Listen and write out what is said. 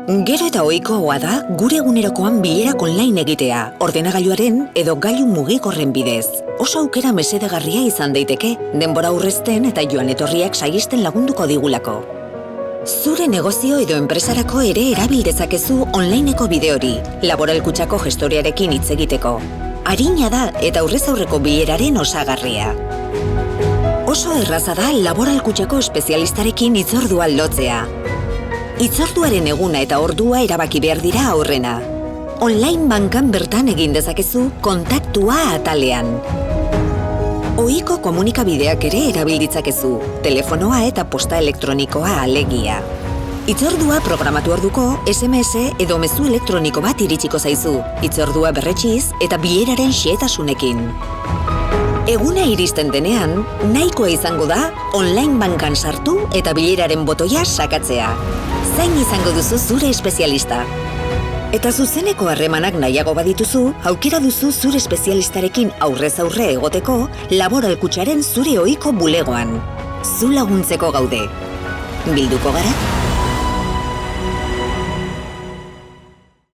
Gero eta ohikoa da gure egunerokoan bilerak online egitea, ordenagailuaren edo gailu mugikorren bidez. Oso aukera mesedegarria izan daiteke, denbora aurrezten eta joan etorriak saihisten lagunduko digulako. Zure negozio edo enpresarako ere erabil dezakezu onlineko bide hori, Laboral Kutxako gestoriarekin hitz egiteko. Arina da eta aurrez aurreko bileraren osagarria. Oso erraza da Laboral Kutxako espezialistarekin hitzordua lotzea. Hitzorduaren eguna eta ordua erabaki behar dira aurrena. Online bankan bertan egin dezakezu kontaktua atalean. Ohiko komunikabideak ere erabil ditzakezu, telefonoa eta posta elektronikoa alegia. Hitzordua programatu orduko SMS edo mezu elektroniko bat iritsiko zaizu, hitzordua berretsiz eta bileraren xehetasunekin. Eguna iristen denean, nahikoa izango da online bankan sartu eta bileraren botoia sakatzea. Zain izango duzu zure espezialista. Eta zuzeneko harremanak nahiago badituzu, aukera duzu zure espezialistarekin aurrez aurre egoteko Laboral Kutxaren zure ohiko bulegoan. Zu laguntzeko gaude. Bilduko gara?